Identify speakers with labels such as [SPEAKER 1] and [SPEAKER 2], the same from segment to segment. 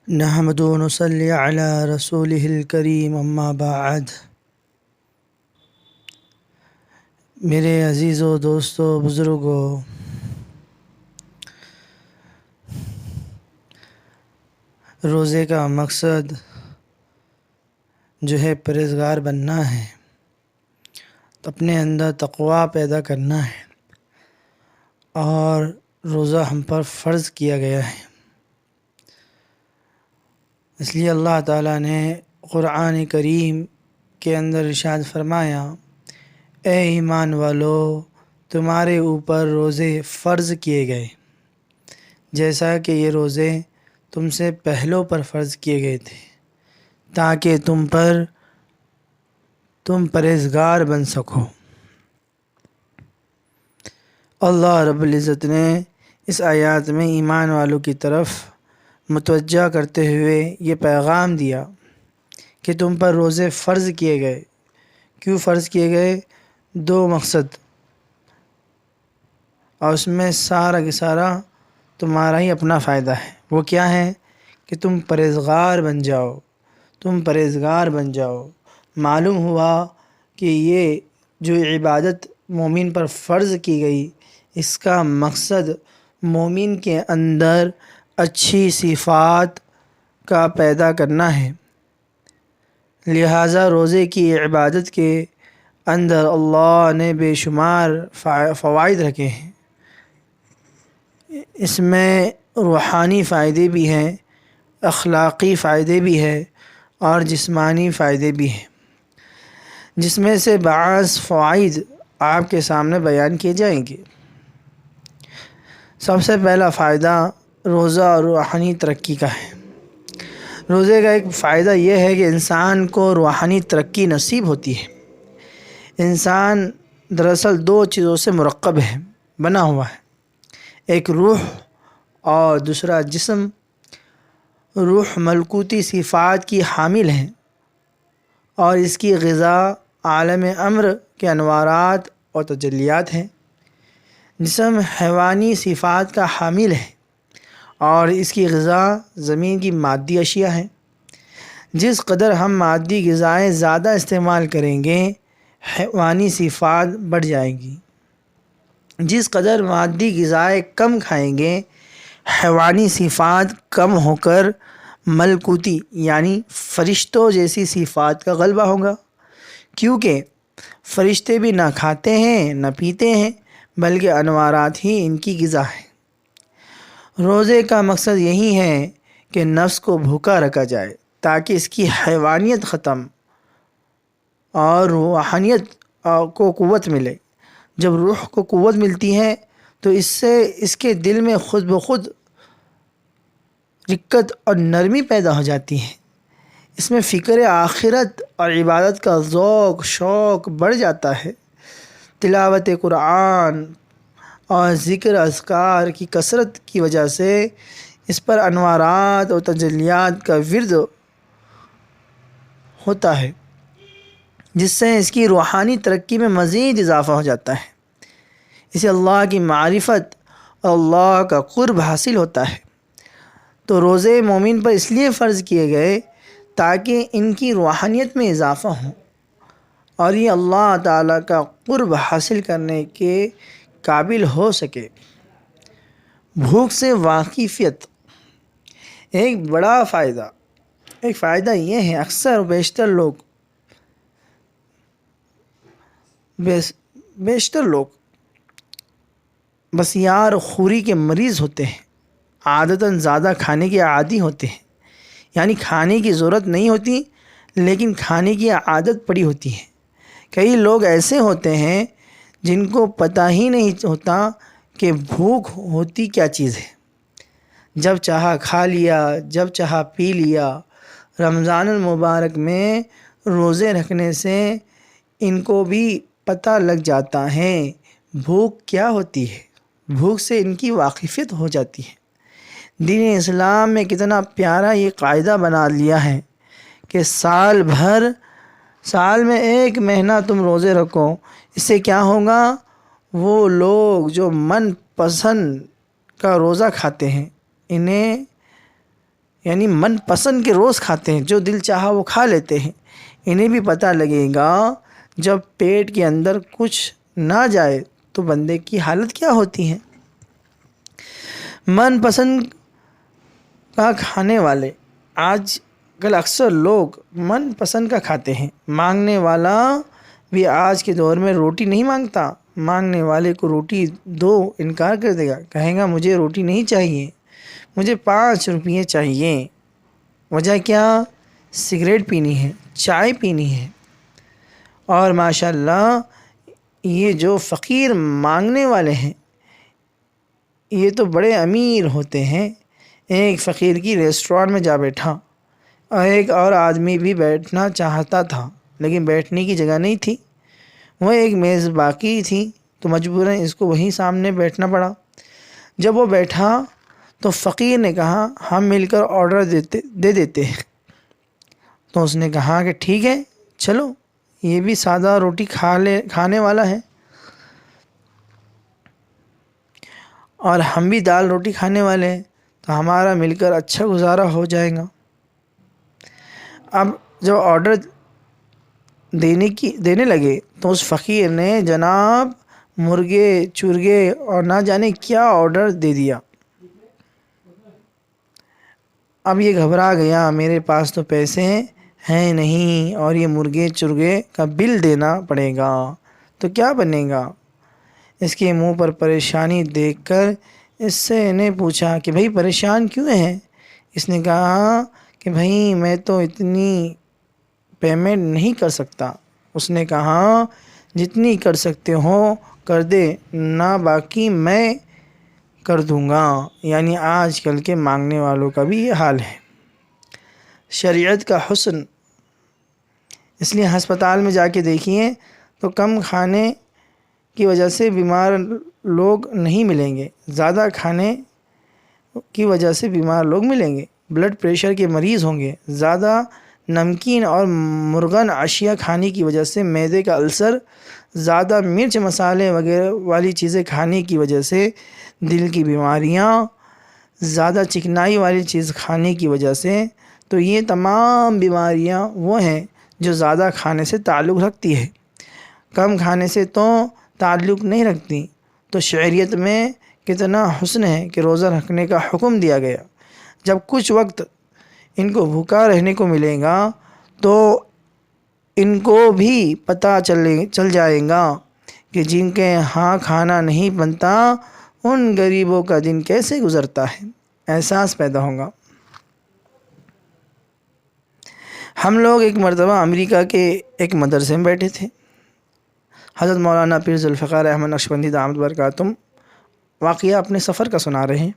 [SPEAKER 1] نحمد و نصلی علی رسولہ الکریم اما بعد۔ میرے عزیزو دوستو بزرگو، روزے کا مقصد جو ہے پرہیزگار بننا ہے، اپنے اندر تقوی پیدا کرنا ہے، اور روزہ ہم پر فرض کیا گیا ہے۔ اس لیے اللہ تعالیٰ نے قرآن کریم کے اندر ارشاد فرمایا، اے ایمان والو، تمہارے اوپر روزے فرض کیے گئے جیسا کہ یہ روزے تم سے پہلوں پر فرض کیے گئے تھے، تاکہ تم پرہیزگار بن سکو۔ اللہ رب العزت نے اس آیات میں ایمان والوں کی طرف متوجہ کرتے ہوئے یہ پیغام دیا کہ تم پر روزے فرض کیے گئے۔ کیوں فرض کیے گئے؟ دو مقصد، اور اس میں سارا کا سارا تمہارا ہی اپنا فائدہ ہے۔ وہ کیا ہے؟ کہ تم پرہیزگار بن جاؤ۔ معلوم ہوا کہ یہ جو عبادت مومن پر فرض کی گئی، اس کا مقصد مومن کے اندر اچھی صفات کا پیدا کرنا ہے۔ لہٰذا روزے کی عبادت کے اندر اللہ نے بے شمار فوائد رکھے ہیں۔ اس میں روحانی فائدے بھی ہیں، اخلاقی فائدے بھی ہیں، اور جسمانی فائدے بھی ہیں، جس میں سے بعض فوائد آپ کے سامنے بیان کیے جائیں گے۔ سب سے پہلا فائدہ روزہ اور روحانی ترقی کا ہے۔ روزے کا ایک فائدہ یہ ہے کہ انسان کو روحانی ترقی نصیب ہوتی ہے۔ انسان دراصل دو چیزوں سے مرکب ہے، بنا ہوا ہے، ایک روح اور دوسرا جسم۔ روح ملکوتی صفات کی حامل ہے، اور اس کی غذا عالم امر کے انوارات اور تجلیات ہیں۔ جسم حیوانی صفات کا حامل ہے، اور اس کی غذا زمین کی مادی اشیاء ہیں۔ جس قدر ہم مادی غذائیں زیادہ استعمال کریں گے، حیوانی صفات بڑھ جائیں گی۔ جس قدر مادی غذائیں کم کھائیں گے، حیوانی صفات کم ہو کر ملکوتی یعنی فرشتوں جیسی صفات کا غلبہ ہوگا، کیونکہ فرشتے بھی نہ کھاتے ہیں نہ پیتے ہیں، بلکہ انوارات ہی ان کی غذا ہے۔ روزے کا مقصد یہی ہے کہ نفس کو بھوکا رکھا جائے، تاکہ اس کی حیوانیت ختم اور روحانیت کو قوت ملے۔ جب روح کو قوت ملتی ہے تو اس سے اس کے دل میں خود بخود رقت اور نرمی پیدا ہو جاتی ہے۔ اس میں فکر آخرت اور عبادت کا ذوق شوق بڑھ جاتا ہے۔ تلاوت قرآن اور ذکر اذکار کی کثرت کی وجہ سے اس پر انوارات اور تجلیات کا ورد ہوتا ہے، جس سے اس کی روحانی ترقی میں مزید اضافہ ہو جاتا ہے۔ اسے اللہ کی معرفت اور اللہ کا قرب حاصل ہوتا ہے۔ تو روزے مومن پر اس لیے فرض کیے گئے تاکہ ان کی روحانیت میں اضافہ ہو، اور یہ اللہ تعالیٰ کا قرب حاصل کرنے کے قابل ہو سکے۔ بھوک سے واقفیت ایک بڑا فائدہ، یہ ہے اکثر بیشتر لوگ بسیار خوری کے مریض ہوتے ہیں، عادتاً زیادہ کھانے کے عادی ہوتے ہیں، یعنی کھانے کی ضرورت نہیں ہوتی لیکن کھانے کی عادت پڑی ہوتی ہے۔ کئی لوگ ایسے ہوتے ہیں جن کو پتہ ہی نہیں ہوتا کہ بھوک ہوتی کیا چیز ہے، جب چاہا کھا لیا، جب چاہا پی لیا۔ رمضان المبارک میں روزے رکھنے سے ان کو بھی پتہ لگ جاتا ہے بھوک کیا ہوتی ہے، بھوک سے ان کی واقفیت ہو جاتی ہے۔ دین اسلام میں کتنا پیارا یہ قاعدہ بنا لیا ہے کہ سال میں ایک مہینہ تم روزے رکھو۔ اس سے کیا ہوگا؟ وہ لوگ جو من پسند کا روزہ کھاتے ہیں، انہیں یعنی من پسند کے روز کھاتے ہیں، جو دل چاہا وہ کھا لیتے ہیں، انہیں بھی پتہ لگے گا جب پیٹ کے اندر کچھ نہ جائے تو بندے کی حالت کیا ہوتی ہے۔ من پسند کا کھانے والے، آج کل اکثر لوگ من پسند کا کھاتے ہیں۔ مانگنے والا بھی آج کے دور میں روٹی نہیں مانگتا، مانگنے والے کو روٹی دو انکار کر دے گا، کہے گا مجھے روٹی نہیں چاہیے، مجھے 5 روپیے چاہیے۔ وجہ کیا؟ سگریٹ پینی ہے، چائے پینی ہے۔ اور ماشاءاللہ یہ جو فقیر مانگنے والے ہیں یہ تو بڑے امیر ہوتے ہیں۔ ایک فقیر کی ریسٹورانٹ میں جا بیٹھا اور ایک اور آدمی بھی بیٹھنا چاہتا تھا لیکن بیٹھنے کی جگہ نہیں تھی، وہ ایک میز باقی تھی تو مجبوراً اس کو وہیں سامنے بیٹھنا پڑا۔ جب وہ بیٹھا تو فقیر نے کہا ہم مل کر آرڈر دے دیتے ہیں، تو اس نے کہا کہ ٹھیک ہے چلو، یہ بھی سادہ روٹی کھانے والا ہے اور ہم بھی دال روٹی کھانے والے ہیں، تو ہمارا مل کر اچھا گزارا ہو جائے گا۔ اب جب آرڈر دینے لگے تو اس فقیر نے جناب مرغے چرگے اور نہ جانے کیا آرڈر دے دیا۔ اب یہ گھبرا گیا، میرے پاس تو پیسے ہیں نہیں اور یہ مرغے چرگے کا بل دینا پڑے گا تو کیا بنے گا۔ اس کے منہ پر پریشانی دیکھ کر اس سے نے پوچھا کہ بھئی پریشان کیوں ہیں؟ اس نے کہا کہ بھئی میں تو اتنی پیمنٹ نہیں کر سکتا۔ اس نے کہا جتنی کر سکتے ہو کر دے، نہ باقی میں کر دوں گا۔ یعنی آج کل کے مانگنے والوں کا بھی یہ حال ہے۔ شریعت کا حسن، اس لیے ہسپتال میں جا کے دیکھیے تو کم کھانے کی وجہ سے بیمار لوگ نہیں ملیں گے، زیادہ کھانے کی وجہ سے بیمار لوگ ملیں گے۔ بلڈ پریشر کے مریض ہوں گے، زیادہ نمکین اور مرغن اشیاء کھانے کی وجہ سے معدے کا السر، زیادہ مرچ مسالے وغیرہ والی چیزیں کھانے کی وجہ سے دل کی بیماریاں، زیادہ چکنائی والی چیز کھانے کی وجہ سے، تو یہ تمام بیماریاں وہ ہیں جو زیادہ کھانے سے تعلق رکھتی ہے، کم کھانے سے تو تعلق نہیں رکھتی۔ تو شریعت میں کتنا حسن ہے کہ روزہ رکھنے کا حکم دیا گیا۔ جب کچھ وقت ان کو بھوکا رہنے کو ملے گا تو ان کو بھی پتہ چل جائے گا کہ جن کے ہاں کھانا نہیں بنتا ان غریبوں کا دن کیسے گزرتا ہے، احساس پیدا ہوگا۔ ہم لوگ ایک مرتبہ امریکہ کے ایک مدرسے میں بیٹھے تھے۔ حضرت مولانا پیر ذوالفقار احمد نقشبندی دامت برکاتہم واقعہ اپنے سفر کا سنا رہے ہیں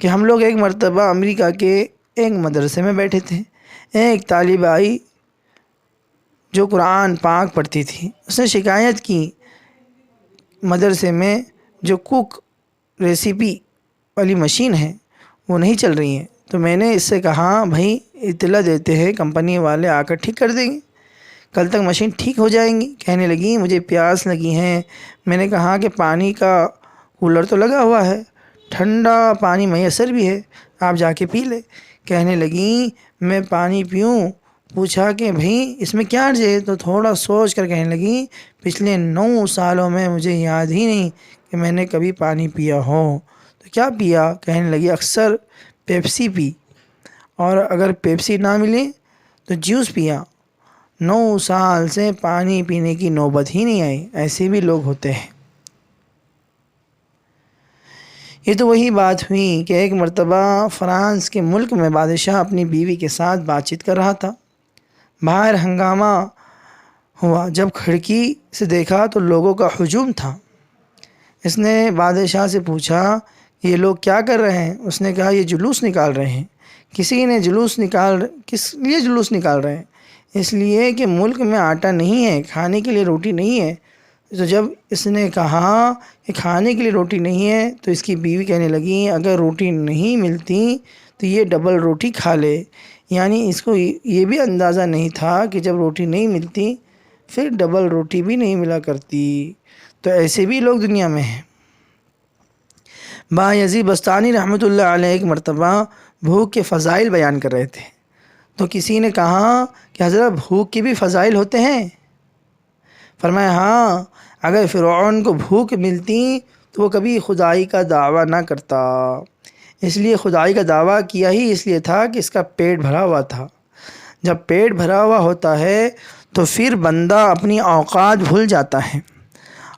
[SPEAKER 1] کہ ہم لوگ ایک مرتبہ امریکہ کے ایک مدرسے میں بیٹھے تھے۔ ایک طالبہ آئی جو قرآن پاک پڑھتی تھی، اس نے شکایت کی مدرسے میں جو کوک ریسیپی والی مشین ہے وہ نہیں چل رہی ہے۔ تو میں نے اس سے کہا بھائی اطلاع دیتے ہیں، کمپنی والے آ کر ٹھیک کر دیں گے، کل تک مشین ٹھیک ہو جائیں گی۔ کہنے لگی مجھے پیاس لگی ہے۔ میں نے کہا کہ پانی کا کولر تو لگا ہوا ہے، ٹھنڈا پانی میسر بھی ہے، آپ جا کے پی لیں۔ کہنے لگی میں پانی پیوں؟ پوچھا کہ بھئی اس میں کیا عرض ہے؟ تو تھوڑا سوچ کر کہنے لگی پچھلے 9 سالوں میں مجھے یاد ہی نہیں کہ میں نے کبھی پانی پیا ہو۔ تو کیا پیا؟ کہنے لگی اکثر پیپسی پی، اور اگر پیپسی نہ ملے تو جوس پیا۔ 9 سال سے پانی پینے کی نوبت ہی نہیں آئی۔ ایسے بھی لوگ ہوتے ہیں۔ یہ تو وہی بات ہوئی کہ ایک مرتبہ فرانس کے ملک میں بادشاہ اپنی بیوی کے ساتھ بات چیت کر رہا تھا۔ باہر ہنگامہ ہوا، جب کھڑکی سے دیکھا تو لوگوں کا ہجوم تھا۔ اس نے بادشاہ سے پوچھا یہ لوگ کیا کر رہے ہیں؟ اس نے کہا یہ جلوس نکال رہے ہیں۔ کس لیے جلوس نکال رہے ہیں؟ اس لیے کہ ملک میں آٹا نہیں ہے، کھانے کے لیے روٹی نہیں ہے۔ تو جب اس نے کہا کہ کھانے کے لیے روٹی نہیں ہے تو اس کی بیوی کہنے لگی اگر روٹی نہیں ملتی تو یہ ڈبل روٹی کھا لے۔ یعنی اس کو یہ بھی اندازہ نہیں تھا کہ جب روٹی نہیں ملتی پھر ڈبل روٹی بھی نہیں ملا کرتی۔ تو ایسے بھی لوگ دنیا میں ہیں۔ بایزید بستانی رحمۃ اللہ علیہ ایک مرتبہ بھوک کے فضائل بیان کر رہے تھے، تو کسی نے کہا کہ حضرت بھوک کے بھی فضائل ہوتے ہیں؟ فرمایا ہاں، اگر فرعون کو بھوک ملتی تو وہ کبھی خدائی کا دعویٰ نہ کرتا، اس لیے خدائی کا دعویٰ کیا ہی اس لیے تھا کہ اس کا پیٹ بھرا ہوا تھا۔ جب پیٹ بھرا ہوا ہوتا ہے تو پھر بندہ اپنی اوقات بھول جاتا ہے۔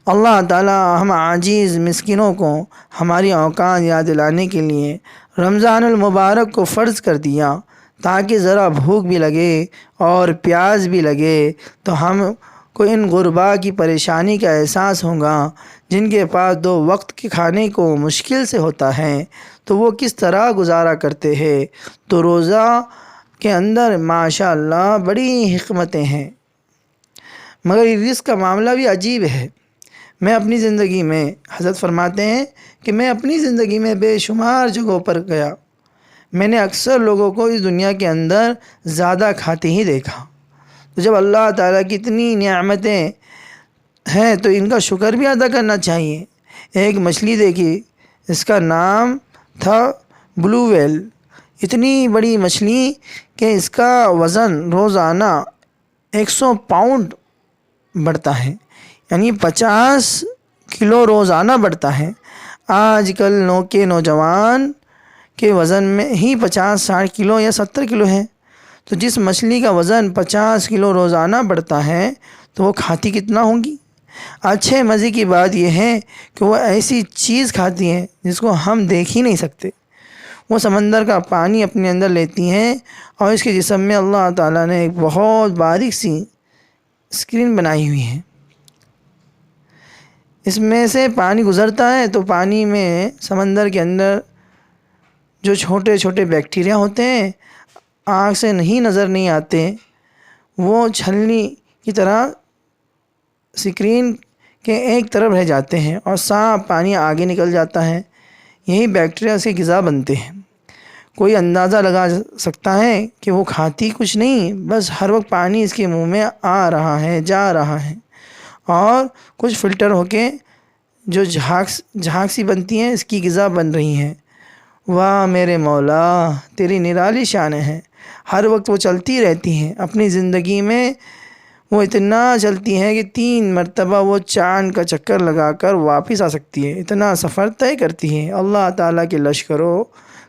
[SPEAKER 1] اللہ تعالیٰ ہم عاجز مسکینوں کو ہماری اوقات یاد دلانے کے لیے رمضان المبارک کو فرض کر دیا، تاکہ ذرا بھوک بھی لگے اور پیاس بھی لگے تو ہم کو ان غربا کی پریشانی کا احساس ہوگا، جن کے پاس 2 وقت کے کھانے کو مشکل سے ہوتا ہے تو وہ کس طرح گزارا کرتے ہیں۔ تو روزہ کے اندر ماشاء اللہ بڑی حکمتیں ہیں، مگر رزق کا معاملہ بھی عجیب ہے۔ میں اپنی زندگی میں، حضرت فرماتے ہیں کہ میں اپنی زندگی میں بے شمار جگہوں پر گیا، میں نے اکثر لوگوں کو اس دنیا کے اندر زیادہ کھاتے ہی دیکھا۔ تو جب اللہ تعالیٰ کی اتنی نعمتیں ہیں تو ان کا شکر بھی ادا کرنا چاہیے۔ ایک مچھلی دیکھی، اس کا نام تھا بلو ویل، اتنی بڑی مچھلی کہ اس کا وزن روزانہ 100 پاؤنڈ بڑھتا ہے، یعنی 50 کلو روزانہ بڑھتا ہے۔ آج کل کے نوجوان کے وزن میں ہی 50-60 کلو یا 70 کلو ہے، تو جس مچھلی کا وزن 50 کلو روزانہ بڑھتا ہے تو وہ کھاتی کتنا ہوں گی؟ اچھے مزے کی بات یہ ہے کہ وہ ایسی چیز کھاتی ہیں جس کو ہم دیکھ ہی نہیں سکتے۔ وہ سمندر کا پانی اپنے اندر لیتی ہیں اور اس کے جسم میں اللہ تعالیٰ نے ایک بہت باریک سی اسکرین بنائی ہوئی ہے، اس میں سے پانی گزرتا ہے تو پانی میں سمندر کے اندر جو چھوٹے چھوٹے بیکٹیریا ہوتے ہیں، آنکھ سے نظر نہیں آتے، وہ چھلنی کی طرح اسکرین کے ایک طرف رہ جاتے ہیں اور صاف پانی آگے نکل جاتا ہے۔ یہی بیکٹیریا سے غذا بنتے ہیں۔ کوئی اندازہ لگا سکتا ہے کہ وہ کھاتی کچھ نہیں، بس ہر وقت پانی اس کے منہ میں آ رہا ہے، جا رہا ہے، اور کچھ فلٹر ہو کے جو جھاگ سی بنتی ہیں اس کی غذا بن رہی ہیں۔ واہ میرے مولا، تیری نرالی شان ہے، ہر وقت وہ چلتی رہتی ہیں۔ اپنی زندگی میں وہ اتنا چلتی ہیں کہ 3 مرتبہ وہ چاند کا چکر لگا کر واپس آ سکتی ہے، اتنا سفر طے کرتی ہیں۔ اللہ تعالیٰ کے لشکروں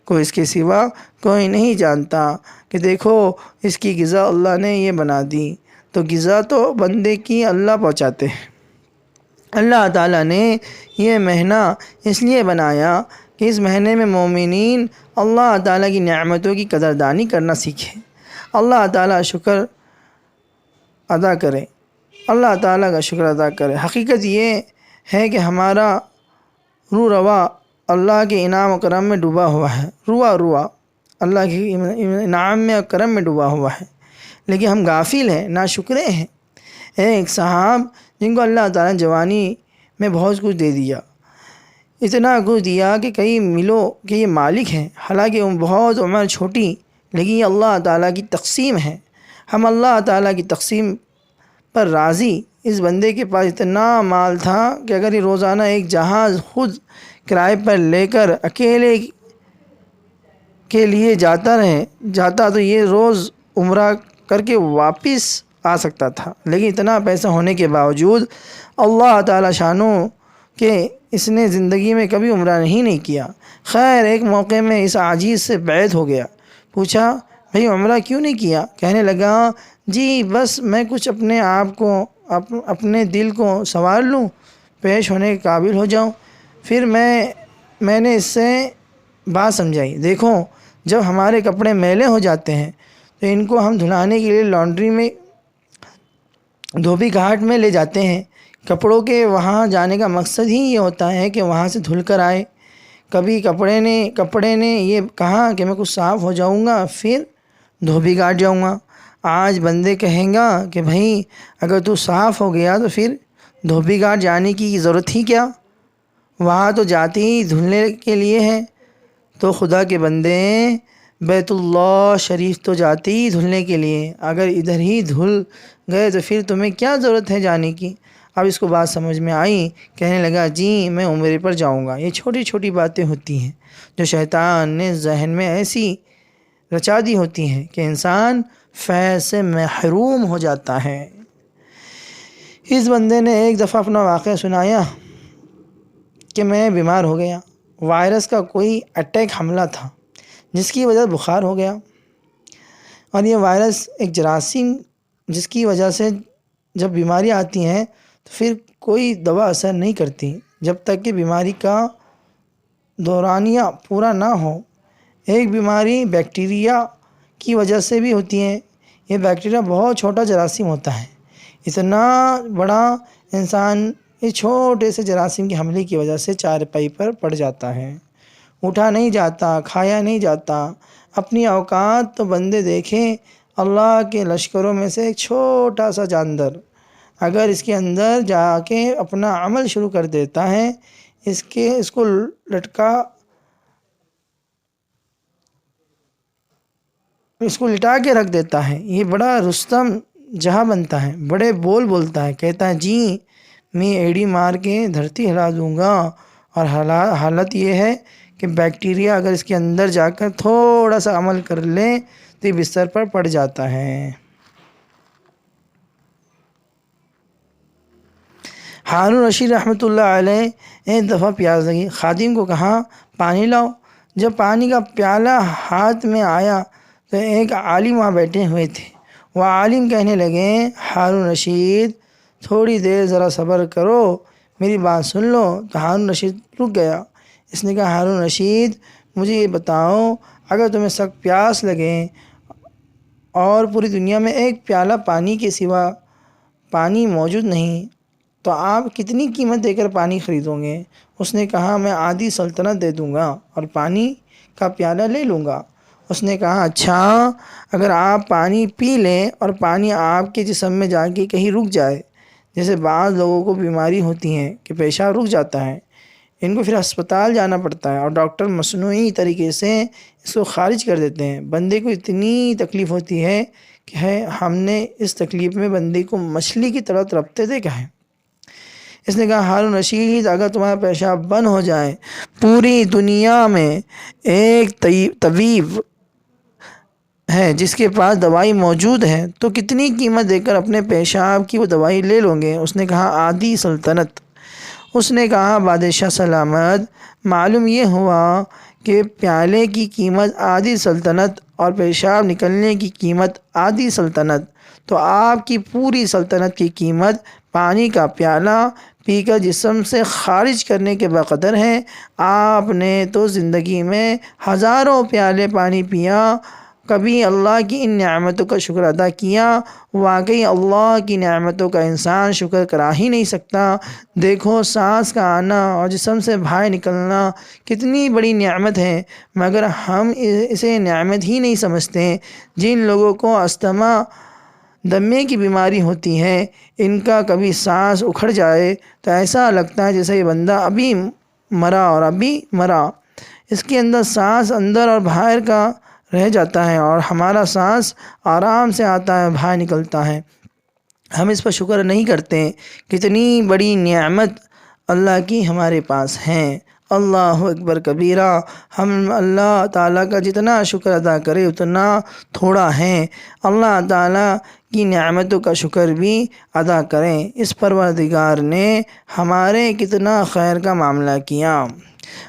[SPEAKER 1] کو اس کے سوا کوئی نہیں جانتا کہ دیکھو اس کی غذا اللہ نے یہ بنا دی۔ تو غذا تو بندے کی اللہ پہنچاتے ہیں۔ اللہ تعالیٰ نے یہ مہینہ اس لیے بنایا کہ اس مہینے میں مومنین اللہ تعالیٰ کی نعمتوں کی قدردانی کرنا سیکھیں، اللہ تعالیٰ شکر ادا کریں، اللہ تعالیٰ کا شکر ادا کریں۔ حقیقت یہ ہے کہ ہمارا رو روا اللہ کے انعام و کرم میں ڈوبا ہوا ہے، روا اللہ کے انعام میں اور کرم میں ڈوبا ہوا ہے، لیکن ہم غافل ہیں، ناشکرے ہیں۔ ایک صاحب جن کو اللہ تعالیٰ نے جوانی میں بہت کچھ دے دیا، اتنا کچھ دیا کہ کئی ملوں کے یہ مالک ہیں، حالانکہ بہت عمر چھوٹی، لیکن یہ اللہ تعالیٰ کی تقسیم ہے۔ ہم اللہ تعالیٰ کی تقسیم پر راضی۔ اس بندے کے پاس اتنا مال تھا کہ اگر یہ روزانہ ایک جہاز خود کرائے پر لے کر اکیلے کے لیے جاتا تو یہ روز عمرہ کر کے واپس آ سکتا تھا، لیکن اتنا پیسہ ہونے کے باوجود اللہ تعالیٰ شانوں کہ اس نے زندگی میں کبھی عمرہ نہیں کیا۔ خیر ایک موقع میں اس عاجز سے بیعت ہو گیا، پوچھا بھئی عمرہ کیوں نہیں کیا؟ کہنے لگا جی بس میں کچھ اپنے آپ کو اپنے دل کو سنوار لوں، پیش ہونے کے قابل ہو جاؤں۔ پھر میں نے اس سے بات سمجھائی، دیکھو جب ہمارے کپڑے میلے ہو جاتے ہیں تو ان کو ہم دھلانے کے لیے لانڈری میں دھوبی گھاٹ میں لے جاتے ہیں۔ کپڑوں کے وہاں جانے کا مقصد ہی یہ ہوتا ہے کہ وہاں سے دھل کر آئے۔ کبھی کپڑے نے یہ کہا کہ میں کچھ صاف ہو جاؤں گا پھر دھوبی گھاٹ جاؤں گا۔ آج بندے کہیں گا کہ بھائی اگر تو صاف ہو گیا تو پھر دھوبی گھاٹ جانے کی ضرورت ہی کیا، وہاں تو جاتے ہی دھلنے کے لیے ہے۔ تو خدا کے بندے بیت اللہ شریف تو جاتے ہی دھلنے کے لیے، اگر ادھر ہی دھل گئے تو پھر تمہیں کیا ضرورت ہے جانے کی؟ اب اس کو بات سمجھ میں آئی، کہنے لگا جی میں عمرے پر جاؤں گا۔ یہ چھوٹی چھوٹی باتیں ہوتی ہیں جو شیطان نے ذہن میں ایسی رچا دی ہوتی ہیں کہ انسان فیض سے محروم ہو جاتا ہے۔ اس بندے نے ایک دفعہ اپنا واقعہ سنایا کہ میں بیمار ہو گیا، وائرس کا کوئی اٹیک حملہ تھا جس کی وجہ بخار ہو گیا، اور یہ وائرس ایک جراثیم جس کی وجہ سے جب بیماری آتی ہیں تو پھر کوئی دوا اثر نہیں کرتی جب تک کہ بیماری کا دورانیہ پورا نہ ہو۔ ایک بیماری بیکٹیریا کی وجہ سے بھی ہوتی ہے۔ یہ بیکٹیریا بہت چھوٹا جراثیم ہوتا ہے، اتنا بڑا انسان اس چھوٹے سے جراثیم کے حملے کی وجہ سے چارپائی پر پڑ جاتا ہے، اٹھا نہیں جاتا، کھایا نہیں جاتا۔ اپنی اوقات تو بندے دیکھیں، اللہ کے لشکروں میں سے ایک چھوٹا سا جاندر اگر اس کے اندر جا کے اپنا عمل شروع کر دیتا ہے، اس کو لٹا کے رکھ دیتا ہے، یہ بڑا رستم جہاں بنتا ہے، بڑے بول بولتا ہے، کہتا ہے جی میں ایڑی مار کے دھرتی ہلا دوں گا۔ اور حالت یہ ہے کہ بیکٹیریا اگر اس کے اندر جا کر تھوڑا سا عمل کر لے تو یہ بستر پر پڑ جاتا ہے۔ ہارون رشید رحمۃ اللہ علیہ ایک دفعہ پیاس لگی، خادم کو کہا پانی لاؤ۔ جب پانی کا پیالہ ہاتھ میں آیا تو ایک عالم وہاں بیٹھے ہوئے تھے، وہ عالم کہنے لگے ہارون رشید تھوڑی دیر ذرا صبر کرو، میری بات سن لو۔ تو ہارون رشید رک گیا۔ اس نے کہا ہارون رشید مجھے یہ بتاؤ، اگر تمہیں سخت پیاس لگے اور پوری دنیا میں ایک پیالہ پانی کے سوا پانی موجود نہیں تو آپ کتنی قیمت دے کر پانی خریدو گے؟ اس نے کہا میں آدھی سلطنت دے دوں گا اور پانی کا پیالہ لے لوں گا۔ اس نے کہا اچھا، اگر آپ پانی پی لیں اور پانی آپ کے جسم میں جا کے کہیں رک جائے، جیسے بعض لوگوں کو بیماری ہوتی ہے کہ پیشاب رک جاتا ہے، ان کو پھر ہسپتال جانا پڑتا ہے اور ڈاکٹر مصنوعی طریقے سے اس کو خارج کر دیتے ہیں۔ بندے کو اتنی تکلیف ہوتی ہے کہ ہم نے اس تکلیف میں بندے کو مچھلی کی طرح تڑپتے دیکھا ہے۔ اس نے کہا ہارون رشید اگر تمہارا پیشاب بند ہو جائے، پوری دنیا میں ایک طبیب ہے جس کے پاس دوائی موجود ہے، تو کتنی قیمت دے کر اپنے پیشاب کی وہ دوائی لے لوں گے؟ اس نے کہا آدھی سلطنت۔ اس نے کہا بادشاہ سلامت، معلوم یہ ہوا کہ پیالے کی قیمت آدھی سلطنت اور پیشاب نکلنے کی قیمت آدھی سلطنت، تو آپ کی پوری سلطنت کی قیمت پانی کا پیالہ پی کر جسم سے خارج کرنے کے بقدر ہے۔ آپ نے تو زندگی میں ہزاروں پیالے پانی پیا، کبھی اللہ کی ان نعمتوں کا شکر ادا کیا؟ واقعی اللہ کی نعمتوں کا انسان شکر کرا ہی نہیں سکتا۔ دیکھو سانس کا آنا اور جسم سے باہر نکلنا کتنی بڑی نعمت ہے، مگر ہم اسے نعمت ہی نہیں سمجھتے۔ جن لوگوں کو استھما دمے کی بیماری ہوتی ہے، ان کا کبھی سانس اکھڑ جائے تو ایسا لگتا ہے جیسے یہ بندہ ابھی مرا اور ابھی مرا۔ اس کے اندر سانس اندر اور باہر کا رہ جاتا ہے اور ہمارا سانس آرام سے آتا ہے باہر نکلتا ہے۔ ہم اس پر شکر نہیں کرتے۔ کتنی بڑی نعمت اللہ کی ہمارے پاس ہیں۔ اللہ اکبر کبیرہ۔ ہم اللہ تعالیٰ کا جتنا شکر ادا کرے اتنا تھوڑا ہے۔ اللہ تعالیٰ کی نعمتوں کا شکر بھی ادا کریں۔ اس پروردگار نے ہمارے کتنا خیر کا معاملہ کیا۔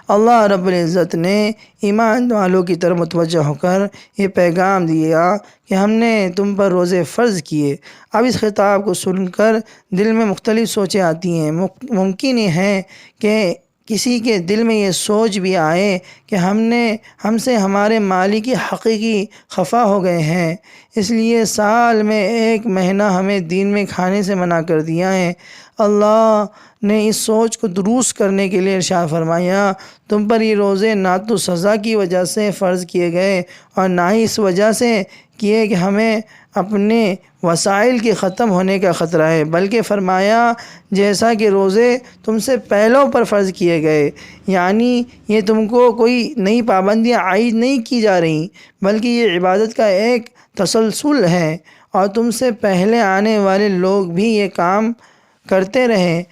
[SPEAKER 1] اللہ رب العزت نے ایمان والوں کی طرف متوجہ ہو کر یہ پیغام دیا کہ ہم نے تم پر روزے فرض کیے۔ اب اس خطاب کو سن کر دل میں مختلف سوچیں آتی ہیں۔ ممکن ہے کہ کسی کے دل میں یہ سوچ بھی آئے کہ ہم سے ہمارے مالک حقیقی خفا ہو گئے ہیں، اس لیے سال میں ایک مہینہ ہمیں دین میں کھانے سے منع کر دیا ہے۔ اللہ نے اس سوچ کو درست کرنے کے لیے ارشاد فرمایا تم پر یہ روزے نہ تو سزا کی وجہ سے فرض کیے گئے اور نہ ہی اس وجہ سے کیے کہ ہمیں اپنے وسائل کے ختم ہونے کا خطرہ ہے، بلکہ فرمایا جیسا کہ روزے تم سے پہلوں پر فرض کیے گئے، یعنی یہ تم کو کوئی نئی پابندیاں عائد نہیں کی جا رہی، بلکہ یہ عبادت کا ایک تسلسل ہے اور تم سے پہلے آنے والے لوگ بھی یہ کام کرتے رہیں۔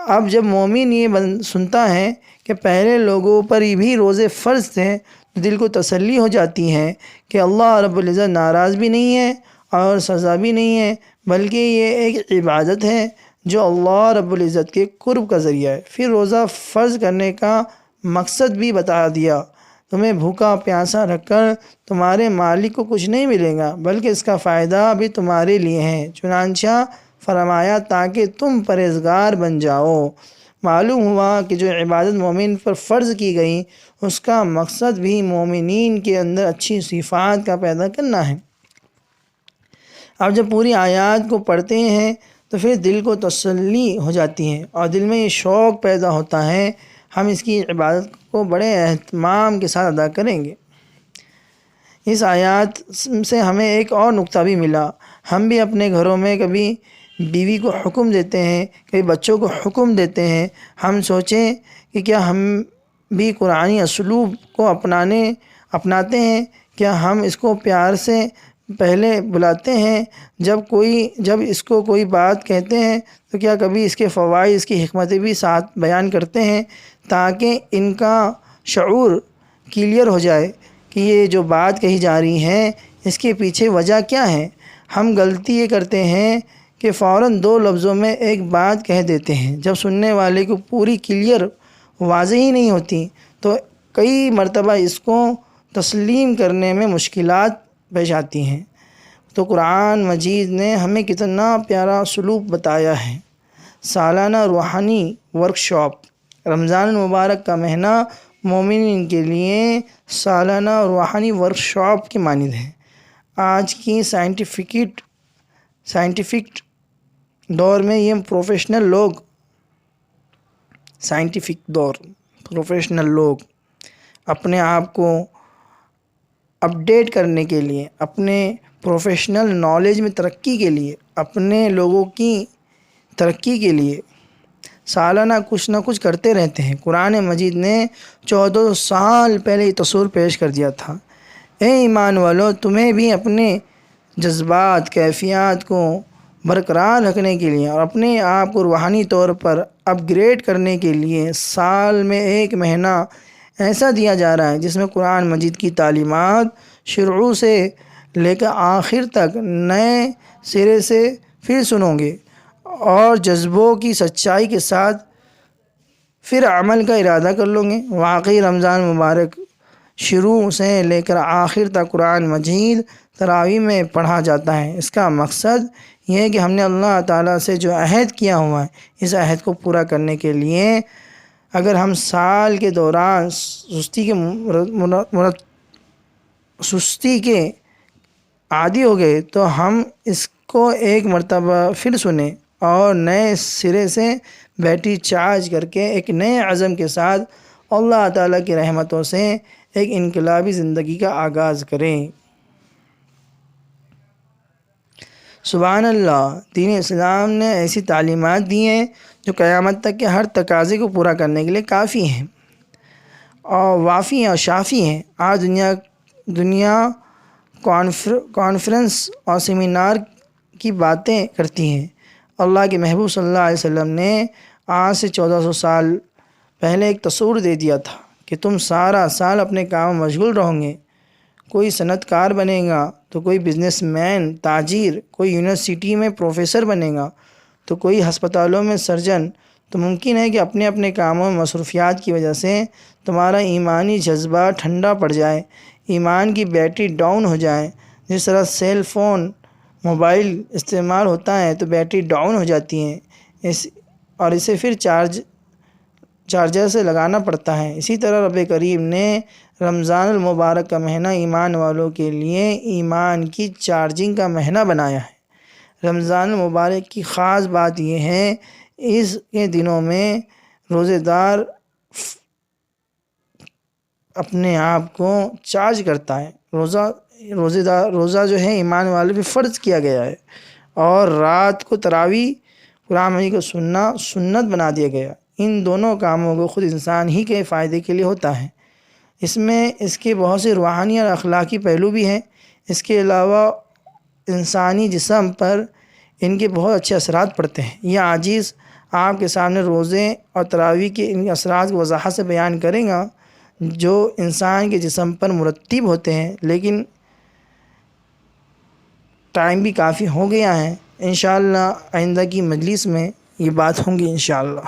[SPEAKER 1] اب جب مومن یہ سنتا ہے کہ پہلے لوگوں پر بھی روزے فرض تھے تو دل کو تسلی ہو جاتی ہے کہ اللہ رب العزت ناراض بھی نہیں ہے اور سزا بھی نہیں ہے، بلکہ یہ ایک عبادت ہے جو اللہ رب العزت کے قرب کا ذریعہ ہے۔ پھر روزہ فرض کرنے کا مقصد بھی بتا دیا، تمہیں بھوکا پیاسا رکھ کر تمہارے مالک کو کچھ نہیں ملے گا، بلکہ اس کا فائدہ بھی تمہارے لیے ہے، چنانچہ فرمایا تاکہ تم پرہیزگار بن جاؤ۔ معلوم ہوا کہ جو عبادت مومن پر فرض کی گئی اس کا مقصد بھی مومنین کے اندر اچھی صفات کا پیدا کرنا ہے۔ اب جب پوری آیات کو پڑھتے ہیں تو پھر دل کو تسلی ہو جاتی ہے اور دل میں یہ شوق پیدا ہوتا ہے ہم اس کی عبادت کو بڑے اہتمام کے ساتھ ادا کریں گے۔ اس آیات سے ہمیں ایک اور نقطہ بھی ملا، ہم بھی اپنے گھروں میں کبھی بیوی کو حکم دیتے ہیں، کبھی بچوں کو حکم دیتے ہیں، ہم سوچیں کہ کیا ہم بھی قرآنی اسلوب کو اپناتے ہیں؟ کیا ہم اس کو پیار سے پہلے بلاتے ہیں جب اس کو کوئی بات کہتے ہیں تو کیا کبھی اس کے فوائد، اس کی حکمتیں بھی ساتھ بیان کرتے ہیں تاکہ ان کا شعور کلیئر ہو جائے کہ یہ جو بات کہی جا رہی ہے اس کے پیچھے وجہ کیا ہے؟ ہم غلطی یہ کرتے ہیں کہ فوراً 2 لفظوں میں ایک بات کہہ دیتے ہیں، جب سننے والے کو پوری کلیئر واضح ہی نہیں ہوتی تو کئی مرتبہ اس کو تسلیم کرنے میں مشکلات پیش آتی ہیں۔ تو قرآن مجید نے ہمیں کتنا پیارا سلوک بتایا ہے۔ سالانہ روحانی ورکشاپ، رمضان المبارک کا مہینہ مومنین کے لیے سالانہ روحانی ورکشاپ کی مانند ہے۔ آج کی سائنٹیفک دور میں یہ پروفیشنل لوگ اپنے آپ کو اپڈیٹ کرنے کے لیے، اپنے پروفیشنل نالج میں ترقی کے لیے، اپنے لوگوں کی ترقی کے لیے سالانہ کچھ نہ کچھ کرتے رہتے ہیں۔ قرآن مجید نے 1400 سال پہلے یہ تصور پیش کر دیا تھا، اے ایمان والو تمہیں بھی اپنے جذبات، کیفیات کو برقرار رکھنے کے لیے اور اپنے آپ کو روحانی طور پر اپ گریڈ کرنے کے لیے سال میں ایک مہینہ ایسا دیا جا رہا ہے جس میں قرآن مجید کی تعلیمات شروع سے لے کر آخر تک نئے سرے سے پھر سنو گے اور جذبوں کی سچائی کے ساتھ پھر عمل کا ارادہ کر لو گے۔ واقعی رمضان مبارک شروع سے لے کر آخر تک قرآن مجید تراویح میں پڑھا جاتا ہے۔ اس کا مقصد یہ ہے کہ ہم نے اللہ تعالیٰ سے جو عہد کیا ہوا ہے اس عہد کو پورا کرنے کے لیے اگر ہم سال کے دوران سستی کے عادی ہو گئے تو ہم اس کو ایک مرتبہ پھر سنیں اور نئے سرے سے بیٹری چارج کر کے ایک نئے عزم کے ساتھ اللہ تعالیٰ کی رحمتوں سے ایک انقلابی زندگی کا آغاز کریں۔ سبحان اللہ، دین اسلام نے ایسی تعلیمات دی ہیں جو قیامت تک کے ہر تقاضے کو پورا کرنے کے لیے کافی ہیں اور وافی ہیں اور شافی ہیں۔ آج دنیا کانفرنس اور سیمینار کی باتیں کرتی ہیں۔ اللہ کے محبوب صلی اللہ علیہ وسلم نے آج سے 1400 سال پہلے ایک تصور دے دیا تھا کہ تم سارا سال اپنے کام میں مشغول رہو گے، کوئی صنعت کار بنے گا تو کوئی بزنس مین، تاجر، کوئی یونیورسٹی میں پروفیسر بنے گا تو کوئی ہسپتالوں میں سرجن۔ تو ممکن ہے کہ اپنے اپنے کاموں میں مصروفیات کی وجہ سے تمہارا ایمانی جذبہ ٹھنڈا پڑ جائے، ایمان کی بیٹری ڈاؤن ہو جائے۔ جس طرح سیل فون، موبائل استعمال ہوتا ہے تو بیٹری ڈاؤن ہو جاتی ہے اور اسے پھر چارجر سے لگانا پڑتا ہے۔ اسی طرح رب کریم نے رمضان المبارک کا مہینہ ایمان والوں کے لیے ایمان کی چارجنگ کا مہینہ بنایا ہے۔ رمضان المبارک کی خاص بات یہ ہے اس کے دنوں میں روزے دار اپنے آپ کو چارج کرتا ہے۔ روزہ جو ہے ایمان والوں پہ فرض کیا گیا ہے اور رات کو تراویح قرآن مجید کو سننا سنت بنا دیا گیا۔ ان دونوں کاموں کو خود انسان ہی کے فائدے کے لیے ہوتا ہے۔ اس میں اس کے بہت سے روحانی اور اخلاقی پہلو بھی ہیں۔ اس کے علاوہ انسانی جسم پر ان کے بہت اچھے اثرات پڑتے ہیں۔ یہ عاجز آپ کے سامنے روزے اور تراویح کے ان اثرات کو وضاحت سے بیان کریں گا جو انسان کے جسم پر مرتب ہوتے ہیں، لیکن ٹائم بھی کافی ہو گیا ہے۔ انشاءاللہ آئندہ کی مجلس میں یہ بات ہوں گی انشاءاللہ۔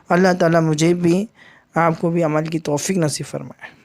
[SPEAKER 1] اللہ تعالیٰ مجھے بھی آپ کو بھی عمل کی توفیق نصیب فرمائے۔